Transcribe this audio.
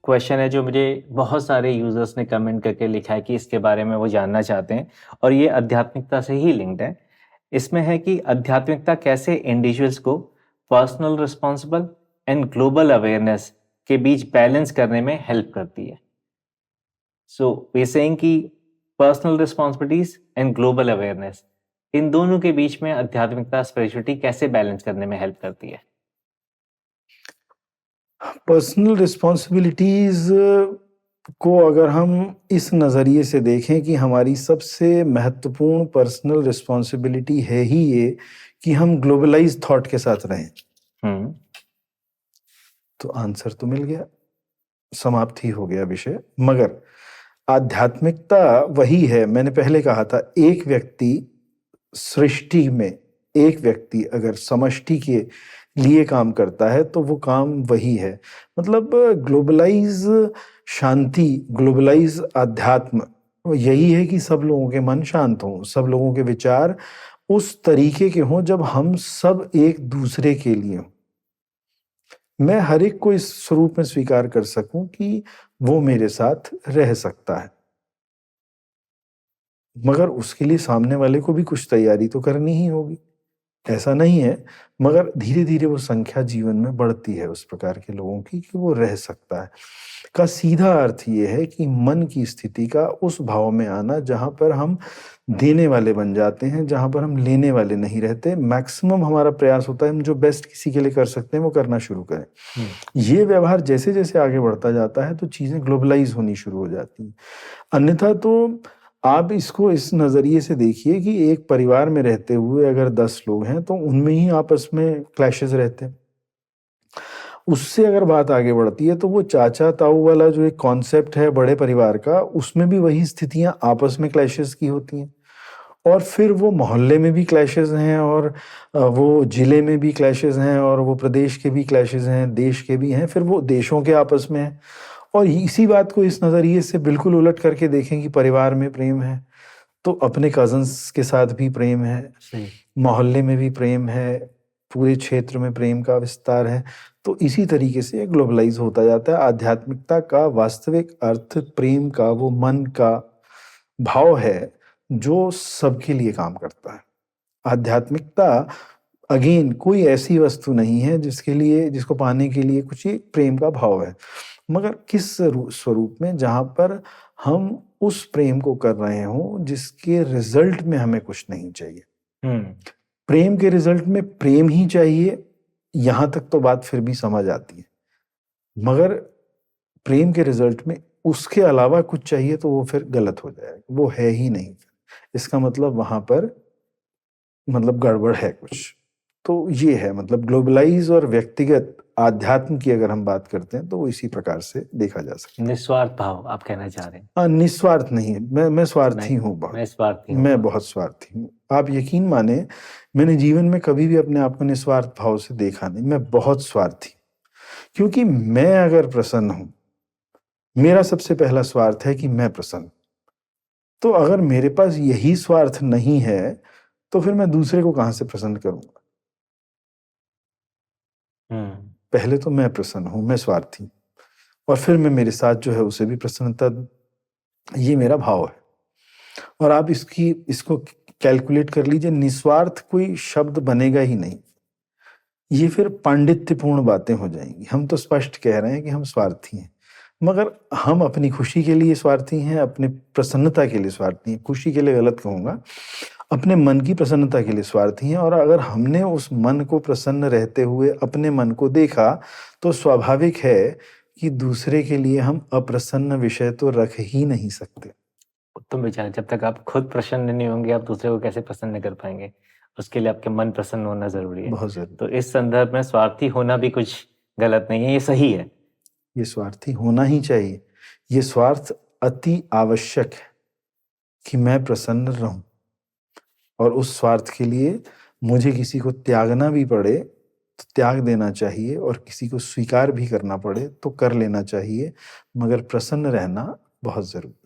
Question है जो मुझे बहुत सारे यूजर्स ने कमेंट करके लिखा है कि इसके बारे में वो जानना चाहते हैं और ये आध्यात्मिकता से ही लिंक्ड है। इसमें है कि आध्यात्मिकता कैसे इंडिविजुअल्स को personal responsible and global awareness के बीच बैलेंस करने में हेल्प करती है। सो वी सेइंग कि personal responsibilities and global awareness, इन दोनों के बीच में आध्यात्मिकता स्पिरिचुअलिटी कैसे बैलेंस करने में हेल्प करती है? पर्सनल रिस्पॉन्सिबिलिटीज को अगर हम इस नज़रिए से देखें कि हमारी सबसे महत्वपूर्ण पर्सनल रिस्पॉन्सिबिलिटी है ही ये कि हम ग्लोबलाइज थॉट के साथ रहें, तो आंसर तो मिल गया, समाप्त ही हो गया विषय। मगर आध्यात्मिकता वही है, मैंने पहले कहा था, एक व्यक्ति सृष्टि में, एक व्यक्ति अगर समष्टि के लिए काम करता है तो वो काम वही है। मतलब ग्लोबलाइज शांति, ग्लोबलाइज अध्यात्म यही है कि सब लोगों के मन शांत हों, सब लोगों के विचार उस तरीके के हों जब हम सब एक दूसरे के लिए हों। मैं हर एक को इस स्वरूप में स्वीकार कर सकूं कि वो मेरे साथ रह सकता है, मगर उसके लिए सामने वाले को भी कुछ तैयारी तो करनी ही होगी। ऐसा नहीं है, मगर धीरे धीरे वो संख्या जीवन में बढ़ती है उस प्रकार के लोगों की कि वो रह सकता है। का सीधा अर्थ ये है कि मन की स्थिति का उस भाव में आना जहां पर हम देने वाले बन जाते हैं, जहां पर हम लेने वाले नहीं रहते। मैक्सिमम हमारा प्रयास होता है हम जो बेस्ट किसी के लिए कर सकते हैं वो करना शुरू करें। ये व्यवहार जैसे जैसे आगे बढ़ता जाता है तो चीजें ग्लोबलाइज होनी शुरू हो जाती हैं। अन्यथा तो आप इसको इस नज़रिए से देखिए कि एक परिवार में रहते हुए अगर 10 लोग हैं तो उनमें ही आपस में क्लैशेस रहते हैं। उससे अगर बात आगे बढ़ती है तो वो चाचा ताऊ वाला जो एक कॉन्सेप्ट है बड़े परिवार का, उसमें भी वही स्थितियां आपस में क्लैशेस की होती हैं। और फिर वो मोहल्ले में भी क्लैशेस हैं, और वो जिले में भी क्लैशेस हैं, और वो प्रदेश के भी क्लैशेस हैं, देश के भी हैं, फिर वो देशों के आपस में हैं। और इसी बात को इस नज़रिए से बिल्कुल उलट करके देखें कि परिवार में प्रेम है तो अपने कजन्स के साथ भी प्रेम है, मोहल्ले में भी प्रेम है, पूरे क्षेत्र में प्रेम का विस्तार है। तो इसी तरीके से ग्लोबलाइज होता जाता है। आध्यात्मिकता का वास्तविक अर्थ प्रेम का, वो मन का भाव है जो सबके लिए काम करता है। आध्यात्मिकता अगेन कोई ऐसी वस्तु नहीं है जिसके लिए, जिसको पाने के लिए कुछ ही प्रेम का भाव है, मगर किस स्वरूप में, जहां पर हम उस प्रेम को कर रहे हों जिसके रिजल्ट में हमें कुछ नहीं चाहिए। प्रेम के रिजल्ट में प्रेम ही चाहिए, यहां तक तो बात फिर भी समझ आती है, मगर प्रेम के रिजल्ट में उसके अलावा कुछ चाहिए तो वो फिर गलत हो जाएगा, वो है ही नहीं। इसका मतलब वहां पर मतलब गड़बड़ है कुछ। तो ये है, मतलब ग्लोबलाइज और व्यक्तिगत आध्यात्म की अगर हम बात करते हैं तो वो इसी प्रकार से देखा जा सकता है। निस्वार्थ भाव आप कहना चाह रहे हैं? निस्वार्थ नहीं है, मैं स्वार्थी हूँ बहुत, मैं स्वार्थी हूँ, मैं बहुत स्वार्थी हूँ। आप यकीन माने, मैंने जीवन में कभी भी अपने आप को निस्वार्थ भाव से देखा नहीं। मैं बहुत स्वार्थी, क्योंकि मैं अगर प्रसन्न हूं, मेरा सबसे पहला स्वार्थ है कि मैं प्रसन्न। तो अगर मेरे पास यही स्वार्थ नहीं है तो फिर मैं दूसरे को कहां से प्रसन्न करूंगा? पहले तो मैं प्रसन्न हूं, मैं स्वार्थी, और फिर मैं मेरे साथ जो है उसे भी प्रसन्नता दूं। ये मेरा भाव है। और आप इसको कैलकुलेट कर लीजिए, निस्वार्थ कोई शब्द बनेगा ही नहीं। ये फिर पांडित्यपूर्ण बातें हो जाएंगी। हम तो स्पष्ट कह रहे हैं कि हम स्वार्थी हैं, मगर हम अपनी खुशी के लिए स्वार्थी हैं, अपने प्रसन्नता के लिए स्वार्थी हैं। खुशी के लिए गलत कहूंगा, अपने मन की प्रसन्नता के लिए स्वार्थी हैं। और अगर हमने उस मन को प्रसन्न रहते हुए अपने मन को देखा तो स्वाभाविक है कि दूसरे के लिए हम अप्रसन्न विषय तो रख ही नहीं सकते। उत्तम विचार। जब तक आप खुद प्रसन्न नहीं होंगे आप दूसरे को कैसे प्रसन्न कर पाएंगे? उसके लिए आपके मन प्रसन्न होना जरूरी है, बहुत जरूरी। तो इस संदर्भ में स्वार्थी होना भी कुछ गलत नहीं है, ये सही है। ये स्वार्थी होना ही चाहिए। ये स्वार्थ अति आवश्यक है कि मैं प्रसन्न रहूं, और उस स्वार्थ के लिए मुझे किसी को त्यागना भी पड़े तो त्याग देना चाहिए, और किसी को स्वीकार भी करना पड़े तो कर लेना चाहिए, मगर प्रसन्न रहना बहुत जरूरी।